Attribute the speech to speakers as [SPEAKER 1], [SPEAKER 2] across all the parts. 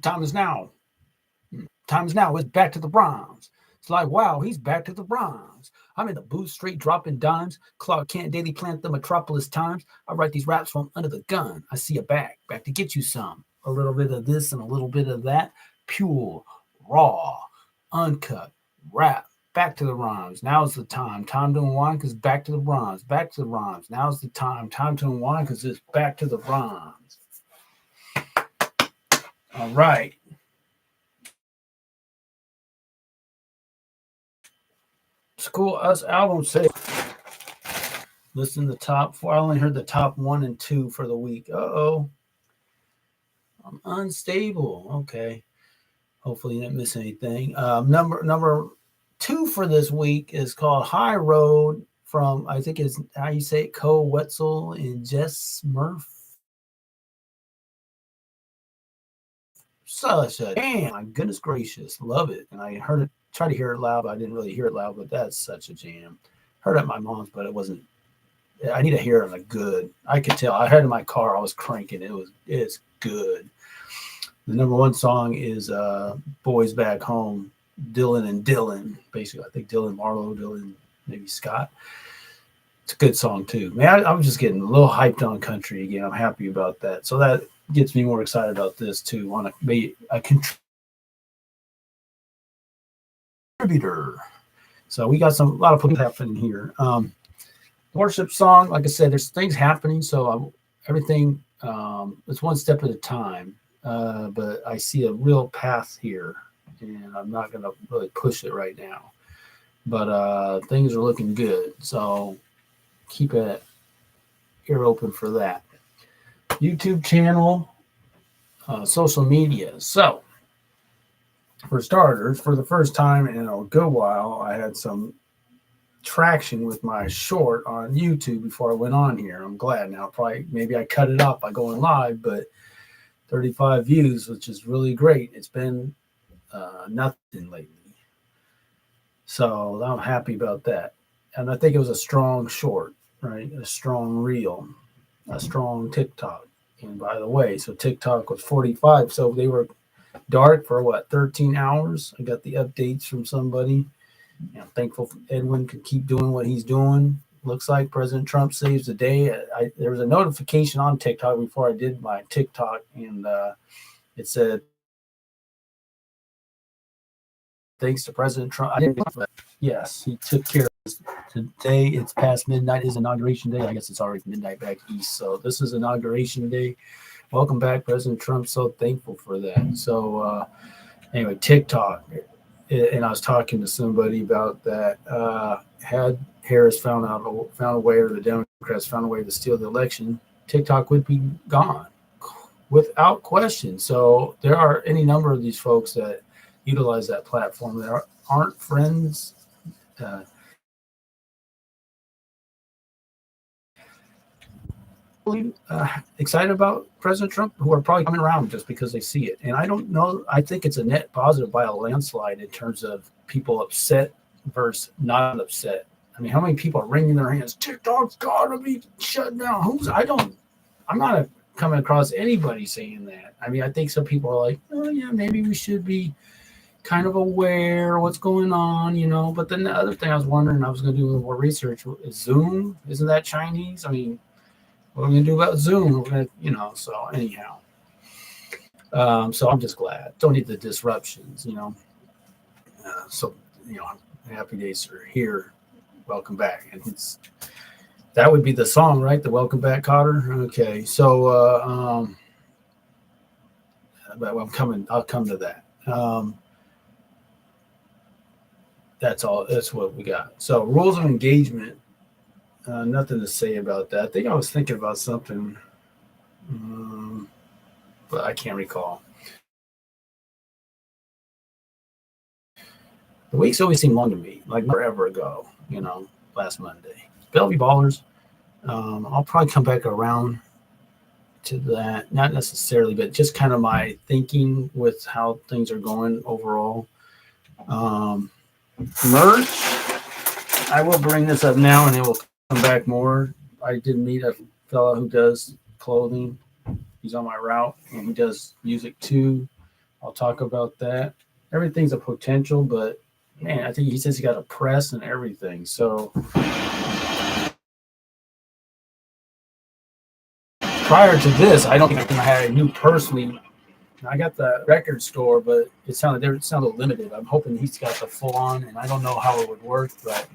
[SPEAKER 1] Time is now. Time is now. It's back to the rhymes. It's like, wow, he's back to the rhymes. I'm in the booth straight dropping dimes. Clark Kent daily plant the Metropolis Times. I write these raps from under the gun. I see a back to get you some. A little bit of this and a little bit of that. Pure, raw, uncut, rap. Back to the rhymes. Now's the time. Time to unwind because back to the rhymes. Back to the rhymes. Now's the time. Time to unwind because it's back to the rhymes. All right. School Us album say. Listen to the top four. I only heard the top 1 and 2 for the week. Uh-oh. I'm unstable. Okay. Hopefully you didn't miss anything. Number 2 for this week is called High Road from, I think it's how you say it, Cole Wetzel and Jess Murph. Such a damn, my goodness gracious. Love it. And I heard it, tried to hear it loud, but I didn't really hear it loud, but that's such a jam. Heard it at my mom's, but it wasn't. I need to hear it on a good. I could tell. I heard it in my car. I was cranking. It's good. The number 1 song is Boys Back Home, Dylan and Dylan. Basically, I think Dylan Marlowe, Dylan, maybe Scott. It's a good song, too. Man, I'm just getting a little hyped on country again. I'm happy about that. So that gets me more excited about this, too. Want to be a contributor. So we got a lot of people happening here. Worship song, like I said, there's things happening. So everything, it's one step at a time. But I see a real path here, and I'm not going to really push it right now. But things are looking good, so keep an ear open for that. YouTube channel, social media. So, for starters, for the first time in a good while, I had some traction with my short on YouTube before I went on here. I'm glad now. Probably maybe I cut it up by going live, but 35 views, which is really great. It's been nothing lately. So I'm happy about that. And I think it was a strong short, right? A strong reel, a strong TikTok. And by the way, so TikTok was 45. So they were dark for 13 hours. I got the updates from somebody. I'm thankful Edwin could keep doing what he's doing. Looks like President Trump saves the day. There was a notification on TikTok before I did my TikTok, and it said, thanks to President Trump. Yes, he took care of this. Today, it's past midnight. Is inauguration day. I guess it's already midnight back east. So this is inauguration day. Welcome back, President Trump. So thankful for that. So anyway, TikTok. And I was talking to somebody about that. Had Harris found a way, or the Democrats found a way to steal the election, TikTok would be gone without question. So there are any number of these folks that utilize that platform that aren't friends. Excited about President Trump, who are probably coming around just because they see it. And I don't know. I think it's a net positive by a landslide in terms of people upset versus not upset. I mean, how many people are wringing their hands? TikTok's got to be shut down. I'm not coming across anybody saying that. I mean, I think some people are like, oh, yeah, maybe we should be kind of aware of what's going on, But then the other thing I was wondering, I was going to do a little more research, is Zoom. Isn't that Chinese? I mean, what are we going to do about Zoom? We're going to, so anyhow. So I'm just glad. Don't need the disruptions, Happy Days are here. Welcome back. And that would be the song, right? The Welcome Back, Cotter. Okay. So, but I'll come to that. That's all. That's what we got. So rules of engagement. Nothing to say about that. I think I was thinking about something, but I can't recall. The weeks always seem long to me, like forever ago, last Monday. Bellevue Ballers. I'll probably come back around to that. Not necessarily, but just kind of my thinking with how things are going overall. Merch. I will bring this up now, and it will come back more. I did meet a fellow who does clothing. He's on my route, and he does music too. I'll talk about that. Everything's a potential, but man, I think he says he got a press and everything. So prior to this, I don't think I knew personally. I got the record store, but it sounded limited. I'm hoping he's got the full on, and I don't know how it would work, but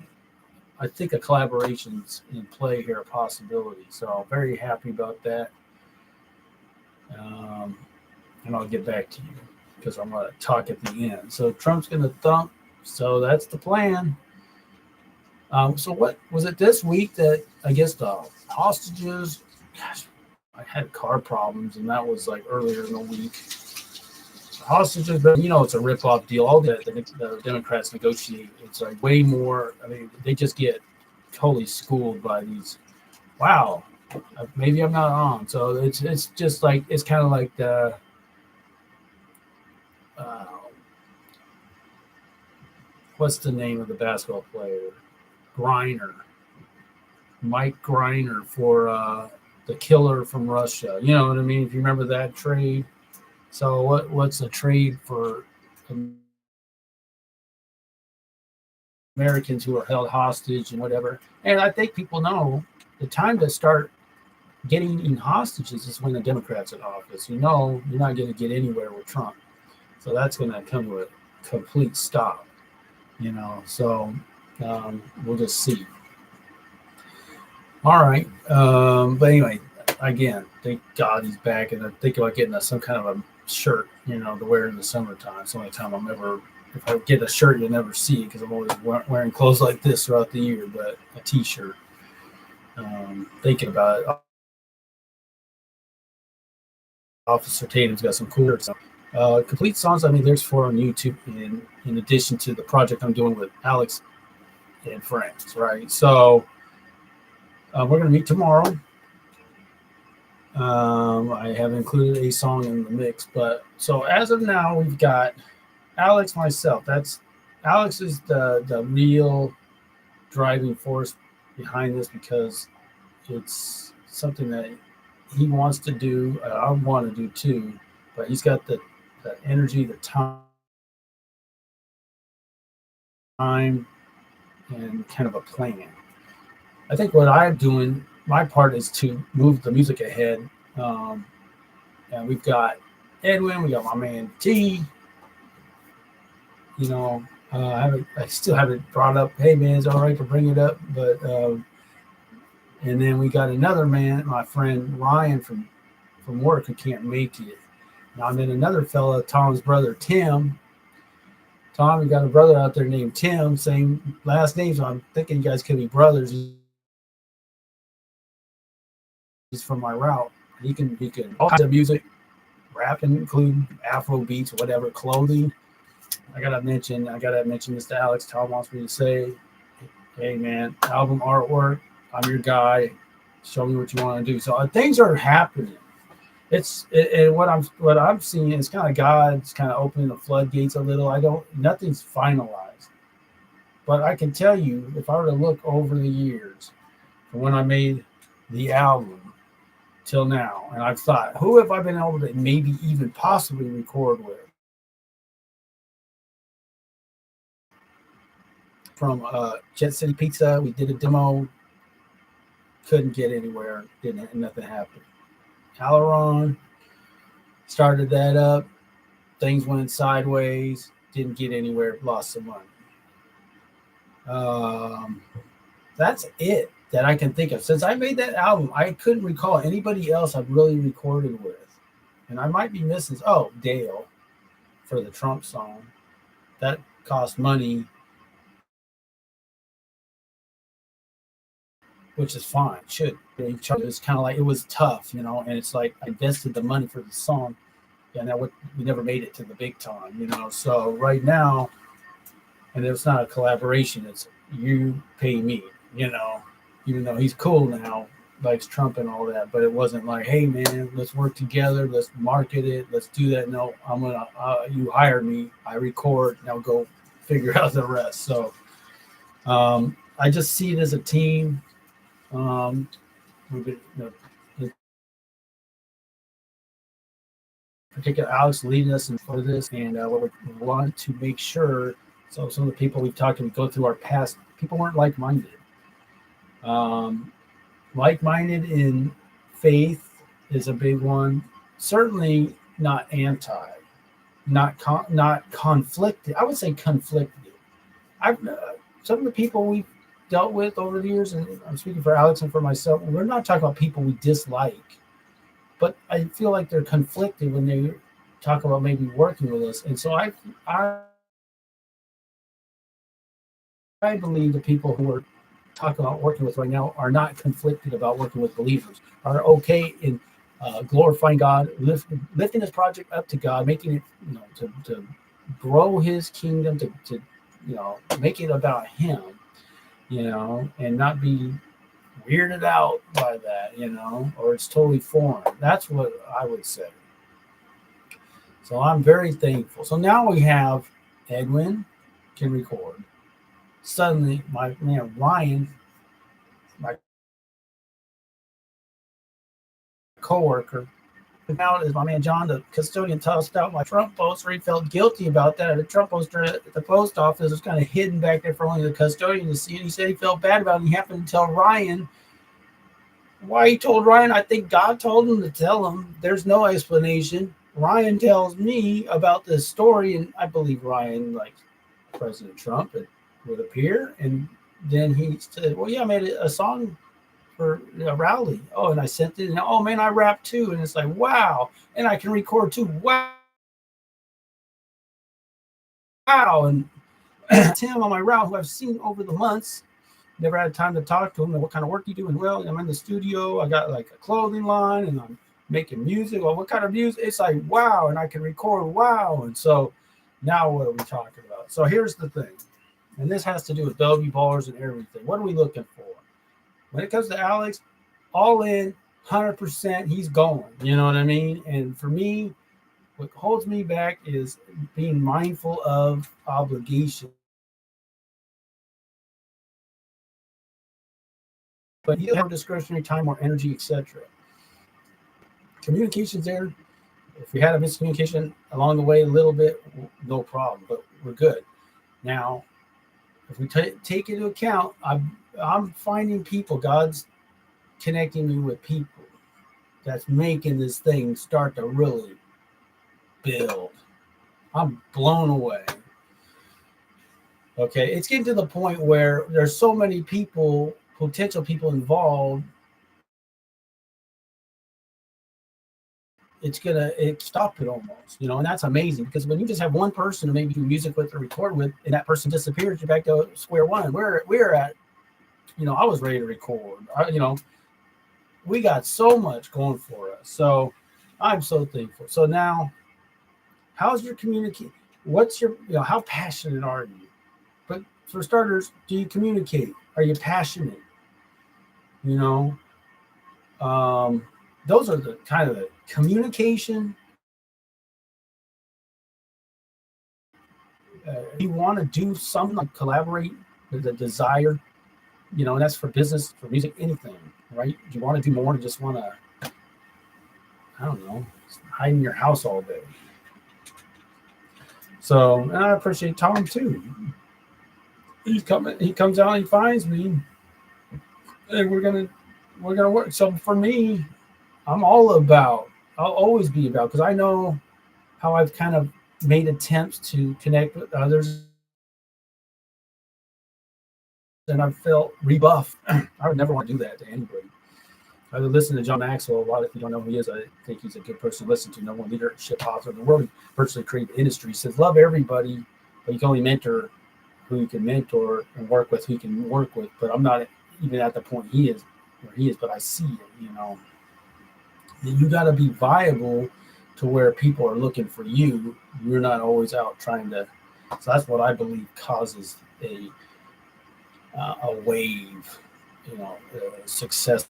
[SPEAKER 1] I think a collaboration's in play here, a possibility. So very happy about that. And I'll get back to you because I'm going to talk at the end. So Trump's going to thump. So that's the plan. So what was it this week that I guess the hostages? Gosh, I had car problems, and that was like earlier in the week. The hostages, but it's a rip-off deal. All the Democrats negotiate. It's like way more. I mean, they just get totally schooled by these. Wow, maybe I'm not on. So it's just like it's kind of like the. What's the name of the basketball player? Griner. Mike Griner for the killer from Russia. You know what I mean? If you remember that trade. So what's a trade for Americans who are held hostage and whatever? And I think people know the time to start getting in hostages is when the Democrats are in office. You're not going to get anywhere with Trump. So that's going to come to a complete stop. So we'll just see. All right. But anyway, again, thank God he's back. And I'm thinking about getting some kind of a shirt, to wear in the summertime. It's the only time if I get a shirt, you'll never see it because I'm always wearing clothes like this throughout the year, but a t-shirt. Thinking about it. Officer Tatum's got some cool shirts. Complete songs. I mean, there's 4 on YouTube in addition to the project I'm doing with Alex and friends, right? So we're going to meet tomorrow. I have included a song in the mix, but so as of now, we've got Alex, myself. Alex is the real driving force behind this because it's something that he wants to do. I want to do too, but he's got the energy, the time, and kind of a plan. I think what I'm doing, my part is to move the music ahead. And we've got Edwin, we got my man T. I still haven't brought up. Hey man, it's all right to bring it up, but and then we got another man, my friend Ryan from work who can't make it. Now I'm in another fella, Tom's brother Tim. Tom, we got a brother out there named Tim, same last name, so I'm thinking you guys could be brothers. He's from my route. He can all kinds of music, rapping, including Afro beats, whatever, clothing. I gotta mention this to Alex. Tom wants me to say, hey man, album artwork, I'm your guy. Show me what you want to do. So things are happening. What I'm seeing is kind of God's kind of opening the floodgates a little. Nothing's finalized, but I can tell you, if I were to look over the years from when I made the album till now, and I've thought, who have I been able to maybe even possibly record with? From Jet City Pizza, we did a demo, couldn't get anywhere, nothing happened. Aileron, started that up, things went sideways, didn't get anywhere, lost some money. That's it that I can think of. Since I made that album, I couldn't recall anybody else I've really recorded with. And I might be missing, Dale for the Trump song. That cost money, which is fine. It's kind of like, it was tough, and it's like I invested the money for the song, and we never made it to the big time, So right now, and it's not a collaboration, it's you pay me, even though he's cool now, likes Trump and all that, but it wasn't like, hey man, let's work together, let's market it, let's do that. No, I'm gonna you hire me, I record, now go figure out the rest. So I just see it as a team. The particular Alex leading us for this, and what we want to make sure. So some of the people we've talked to, we go through our past. People weren't like-minded. Um, Like-minded in faith is a big one. Certainly not anti, not conflicted. I would say conflicted. I've some of the people we've dealt with over the years, and I'm speaking for Alex and for myself. We're not talking about people we dislike, but I feel like they're conflicted when they talk about maybe working with us. And so I believe the people who are talking about working with right now are not conflicted about working with believers, are okay in glorifying God, lifting this project up to God, making it, to grow his kingdom, to make it about him, and not be weirded out by that, or it's totally foreign. That's what I would say. So I'm very thankful. So now we have Edwin can record. Suddenly, my man Ryan, my coworker, out is my man John, the custodian, tossed out my Trump poster. He felt guilty about that. The Trump poster at the post office was kind of hidden back there for only the custodian to see. And he said he felt bad about it. And he happened to tell Ryan. Why he told Ryan, I think God told him to tell him. There's no explanation. Ryan tells me about this story, and I believe Ryan, like President Trump, it would appear. And then he said, well, yeah, I made a song for a rally. Oh, and I sent it, and oh man, I rap too. And it's like, wow. And I can record too. Wow. And Tim on my route, who I've seen over the months, never had time to talk to him. And what kind of work you doing? Well, I'm in the studio. I got like a clothing line, and I'm making music. Well, what kind of music? It's like, wow. And I can record. Wow. And so now what are we talking about? So here's the thing. And this has to do with W bars and everything. What are we looking for? When it comes to Alex, all in, 100%, he's going. You know what I mean? And for me, what holds me back is being mindful of obligation. But you have discretionary time or energy, etc. Communication's there. If we had a miscommunication along the way a little bit, no problem, but we're good. Now, if we take into account, I'm finding people, God's connecting me with people that's making this thing start to really build. I'm blown away. Okay, it's getting to the point where there's so many people, potential people involved. It stop it almost, and that's amazing, because when you just have one person to maybe do music with or record with, and that person disappears, you're back to square one. We're at, I was ready to record. We got so much going for us. So I'm so thankful. So now, how's your communicate? What's your, how passionate are you? But for starters, do you communicate? Are you passionate? Those are the kind of the communication. You want to do something, like collaborate with a desire, and that's for business, for music, anything, right? Do you want to do more than just want to, I don't know, hide in your house all day? So, and I appreciate Tom too. He comes out, and he finds me, and we're gonna work. So for me, I'll always be about, because I know how I've kind of made attempts to connect with others, and I've felt rebuffed. I would never want to do that to anybody. I would listen to John Maxwell a lot. If you don't know who he is, I think he's a good person to listen to. Number one leadership author in the world, virtually creative industry. He says, love everybody, but you can only mentor who you can mentor, and work with who you can work with. But I'm not even at the point where he is, but I see it, You got to be viable to where people are looking for you. You're not always out trying to. So that's what I believe causes a wave, success.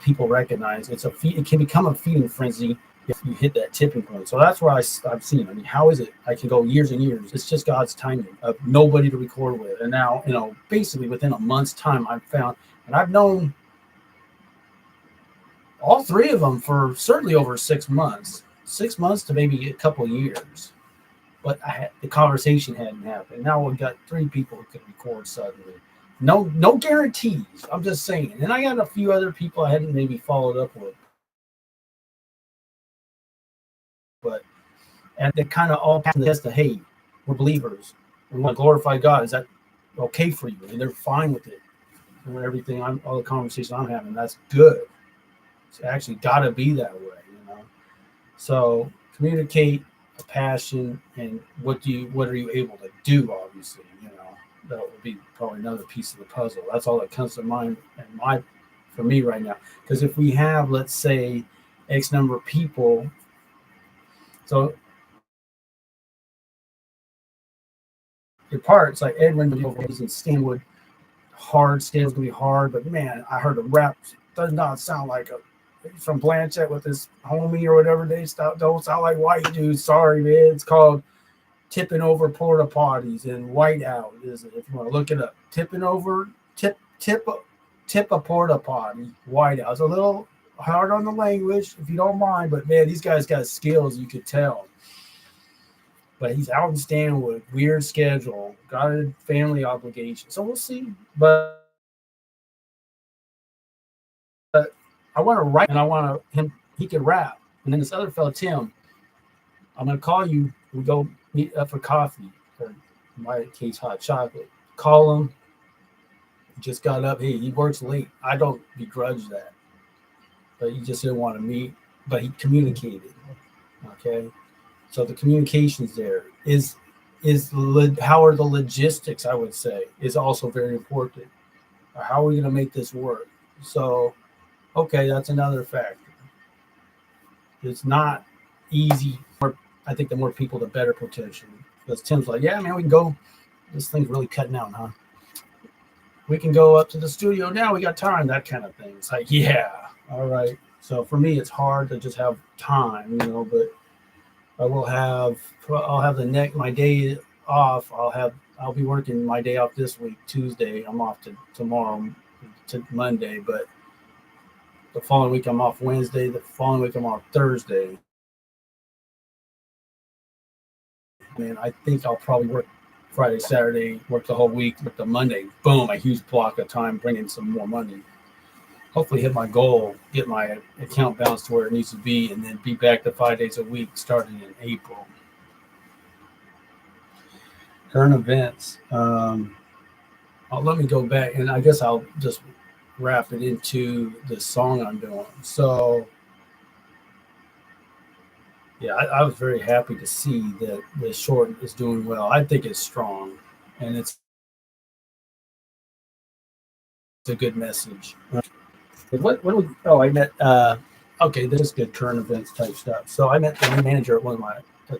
[SPEAKER 1] People recognize it can become a feeding frenzy if you hit that tipping point. So that's where I've seen. I mean, how is it? I can go years and years. It's just God's timing of nobody to record with, and now basically within a month's time, I've found, and I've known all three of them for certainly over 6 months, 6 months to maybe a couple of years. But the conversation hadn't happened. Now we've got three people who could record suddenly. No guarantees. I'm just saying. And I got a few other people I hadn't maybe followed up with. But and they kind of all passed the test of, hey, we're believers. We want to glorify God. Is that okay for you? And they're fine with it. And everything, all the conversations I'm having, that's good. It's actually got to be that way, you know. So communicate a passion, and what are you able to do? Obviously, you know, that would be probably another piece of the puzzle. That's all that comes to mind for me right now. Because if we have, let's say, X number of people, so your parts like Edwin and Stanwood, Stanwood's gonna be hard, but man, I heard a rap does not sound like a from Blanchett with his homie or whatever. They don't sound like white dudes. Sorry, man. It's called Tipping Over Porta Potties in Whiteout. Is it? If you want to look it up, tip a porta potty. Whiteout. It's a little hard on the language, if you don't mind, but man, these guys got skills. You could tell. But he's out in Stanwood, weird schedule, got a family obligation, so we'll see. But I want to write, and I want him. He can rap, and then this other fellow Tim. I'm gonna call you. We go meet up for coffee, or in my case, hot chocolate. Call him. He just got up. Hey, he works late. I don't begrudge that, but he just didn't want to meet. But he communicated. Okay, so the communications there how are the logistics? I would say is also very important. How are we gonna make this work? So. Okay, that's another factor. It's not easy. I think the more people, the better potential. Because Tim's like, yeah, man, we can go. This thing's really cutting out, huh? We can go up to the studio now. We got time, that kind of thing. It's like, yeah, all right. So for me, it's hard to just have time, you know. But I'll have my day off. I'll be working my day off this week, Tuesday. I'm off to tomorrow, to Monday, but. The following week, I'm off Wednesday. The following week, I'm off Thursday. And I think I'll probably work Friday, Saturday, work the whole week. With the Monday, boom, a huge block of time, bring in some more money. Hopefully hit my goal, get my account balance to where it needs to be, and then be back to 5 days a week starting in April. Current events. Let me go back, and I guess I'll just wrap it into the song I'm doing. So yeah, I was very happy to see that the short is doing well. I think it's strong, and it's a good message. What do we, I met okay, this is good current events type stuff. So I met the new manager at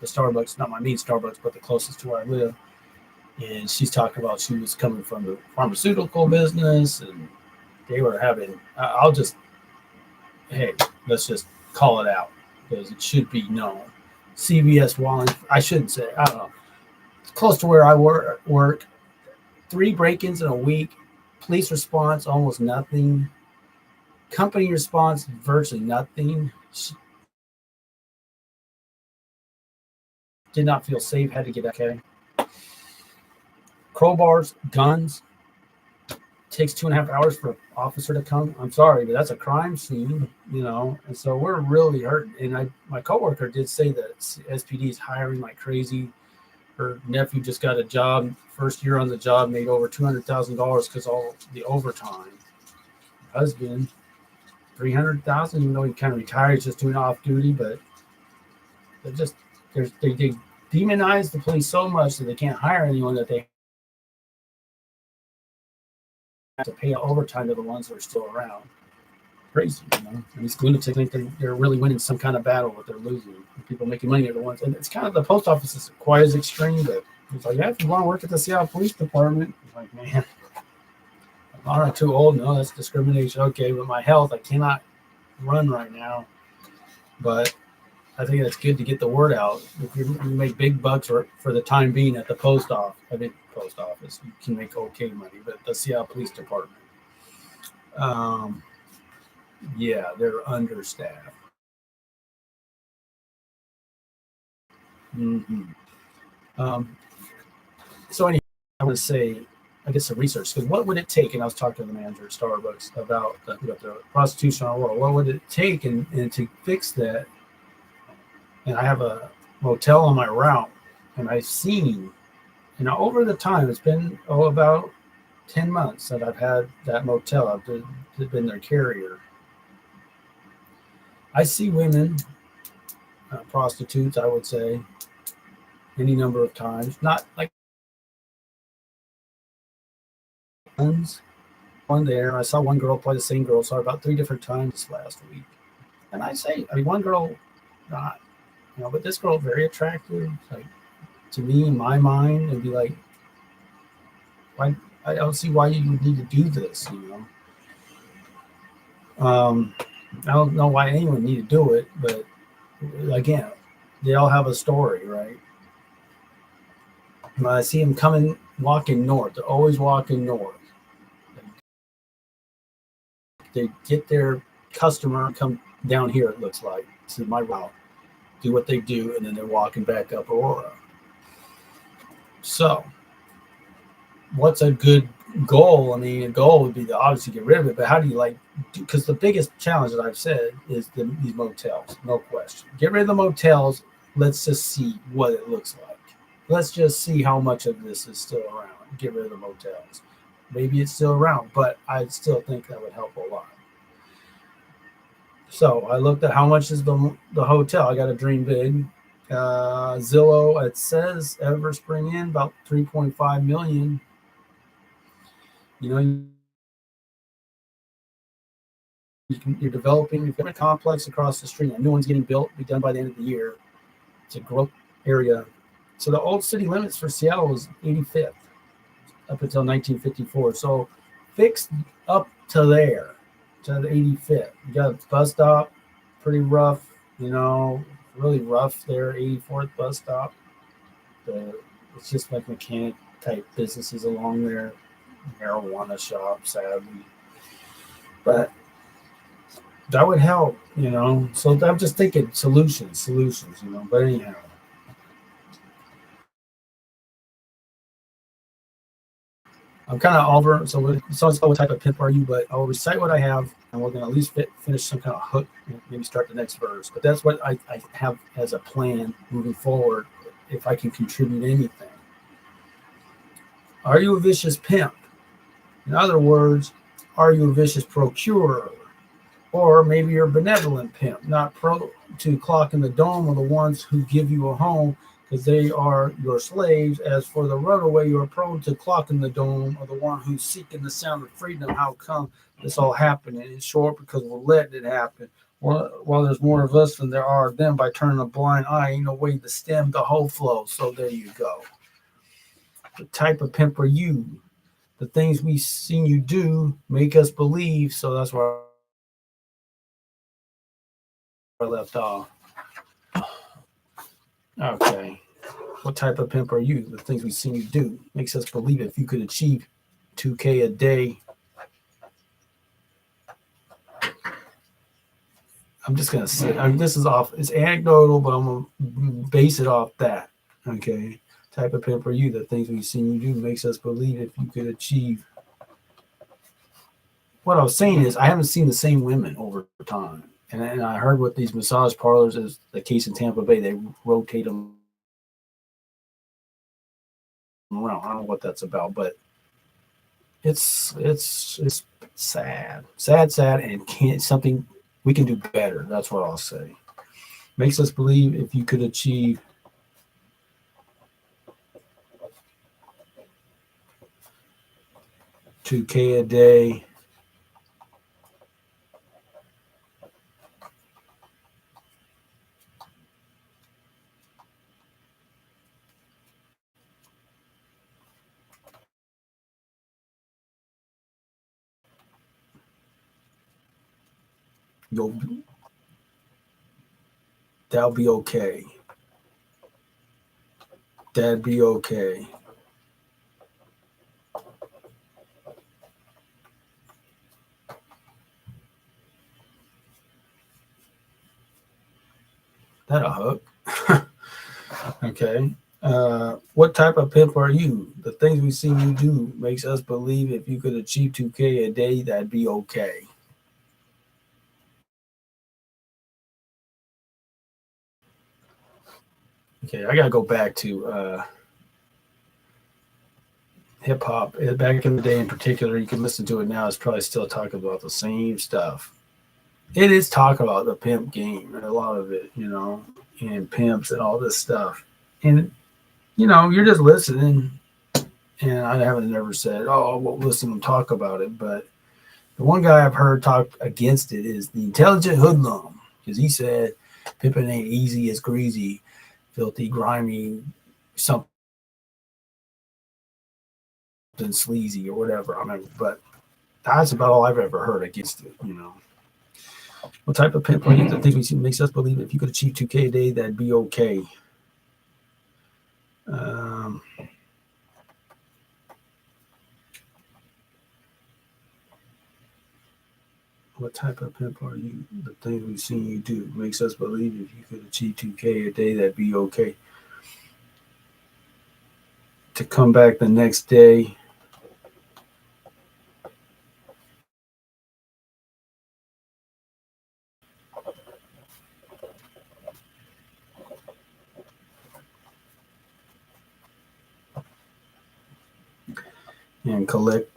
[SPEAKER 1] the Starbucks, not my main Starbucks, but the closest to where I live. And she's talking about she was coming from the pharmaceutical business, and they were having, let's just call it out because it should be known. CVS Wallingford, I shouldn't say, I don't know. It's close to where I work. 3 break-ins in a week. Police response, almost nothing. Company response, virtually nothing. Did not feel safe, had to get okay. Crowbars, guns. Takes 2.5 hours for an officer to come. I'm sorry, but that's a crime scene, you know. And so we're really hurting. And my coworker did say that SPD is hiring like crazy. Her nephew just got a job, first year on the job, made over $200,000 because all the overtime. Husband, $300,000, even though he kind of retired, he's just doing off duty. But they demonize the police so much that they can't hire anyone that they to pay overtime to the ones that are still around. Crazy, you know. And these lunatics think they're really winning some kind of battle, but they're losing. People making money are the ones. And it's kind of the post office is quite as extreme, but it's like, yeah, if you want to work at the Seattle Police Department, it's like, man, I'm not too old. No, that's discrimination. Okay, but my health, I cannot run right now. But I think it's good to get the word out. If you make big bucks for the time being at the post office, you can make okay money, but the Seattle Police Department. Yeah, they're understaffed. Hmm. Um, so anyway, I want to say, I guess some research because what would it take? And I was talking to the manager at Starbucks about the prostitution in our world. What would it take and to fix that? And I have a motel on my route, and I've seen, over the time, it's been about 10 months that I've had that motel. Been their carrier. I see women, prostitutes, I would say, any number of times. Not like tons. One there, I saw one girl play the same girl. Saw her about 3 different times this last week. And I say, I mean, one girl, not, but this girl very attractive. Like to me, in my mind, and be like, why? I don't see why you would need to do this. I don't know why anyone need to do it, but again, they all have a story, right? When I see them coming, walking north. They're always walking north. They get their customer, come down here. It looks like this is my route. Do what they do, and then they're walking back up Aurora. So, what's a good goal? I mean, a goal would be to obviously get rid of it, but how do you because the biggest challenge that I've said is these motels, no question. Get rid of the motels. Let's just see what it looks like. Let's just see how much of this is still around. Get rid of the motels. Maybe it's still around, but I still think that would help a lot. So I looked at how much is the hotel. I got to dream big. Zillow, it says Everspring Inn about 3.5 million. You know, you're developing. You've got a complex across the street. A new one's getting built. Be done by the end of the year. It's a growth area. So the old city limits for Seattle was 85th up until 1954. So fixed up to there, to the 85th. You got a bus stop, pretty rough. Really rough there. 84th bus stop. It's just like mechanic type businesses along there, marijuana shop, sadly. But that would help. So I'm just thinking solutions. But anyhow, I'm kind of over. So what type of pimp are you? But I'll recite what I have, and we're gonna at least finish some kind of hook, maybe start the next verse. But that's what I have as a plan moving forward. If I can contribute anything, are you a vicious pimp? In other words, are you a vicious procurer? Or maybe you're a benevolent pimp, not pro to clock in the dome of the ones who give you a home because they are your slaves. As for the runaway, you're prone to clock in the dome of the one who's seeking the sound of freedom. How come this all happened? And in short, because we're letting it happen. Well, there's more of us than there are of them. By turning a blind eye, ain't no way to stem the whole flow. So there you go. The type of pimp are you? The things we've seen you do make us believe. So that's why I left off. Okay. What type of pimp are you? The things we've seen you do makes us believe if you could achieve 2K a day. I'm just gonna say, this is off. It's anecdotal, but I'm gonna base it off that. Okay. Type of pimp are you? The things we've seen you do makes us believe if you could achieve. What I was saying is, I haven't seen the same women over time, and I heard what these massage parlors is the case in Tampa Bay. They rotate them around. I don't know what that's about, but it's sad, and can't something we can do better. That's what I'll say. Makes us believe if you could achieve 2K a day. You'll That'll be okay. That'd be okay. That a hook? Okay. What type of pimp are you? The things we see you do makes us believe if you could achieve 2K a day, that'd be okay. Okay, I gotta go back to hip hop. Back in the day, in particular, you can listen to it now. It's probably still talking about the same stuff. It is talking about the pimp game and a lot of it, and pimps and all this stuff. And you're just listening. And I haven't never said, "Oh, well, listen and talk about it." But the one guy I've heard talk against it is the intelligent hoodlum, because he said, "Pimping ain't easy, it's greasy, filthy, grimy, something sleazy or whatever." I mean, but that's about all I've ever heard against it. What type of pimp are you that thinks makes us believe if you could achieve 2K a day, that'd be okay? What type of pimp are you? The things we've seen you do makes us believe if you could achieve 2K a day, that'd be okay. To come back the next day and collect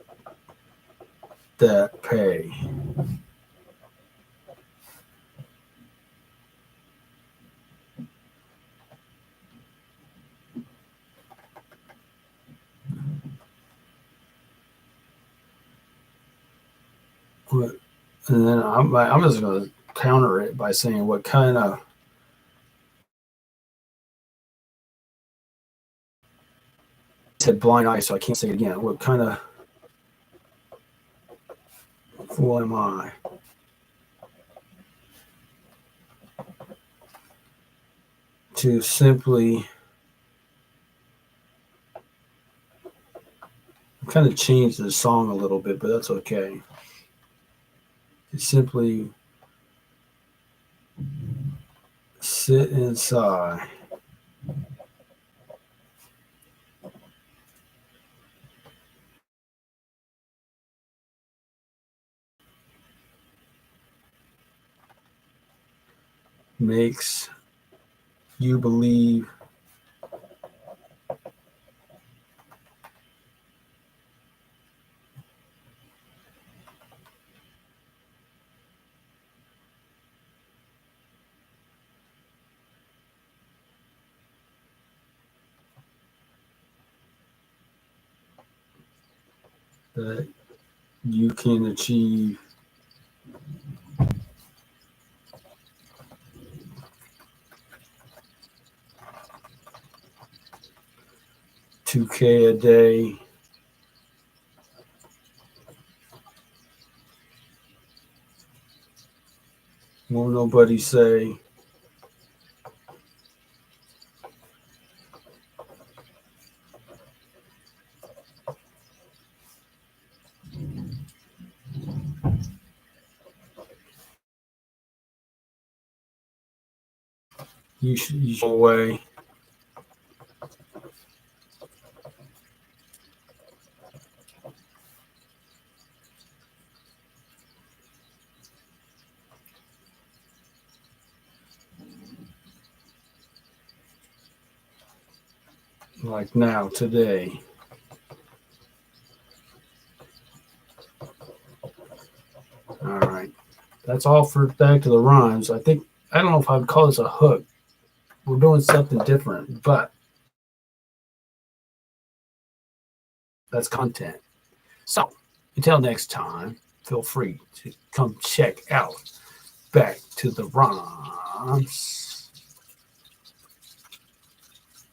[SPEAKER 1] that pay. And then I'm just going to counter it by saying what kind of said blind eye, so I can't say it again. What kind of fool am I to simply kind of change the song a little bit, but that's okay. To simply sit inside. Makes you believe that you can achieve 2K a day. Won't nobody say you should go away. Like now, today. All right. That's all for back to the rhymes. I don't know if I'd call this a hook. We're doing something different, but that's content. So until next time, feel free to come check out Back to the Rhymes.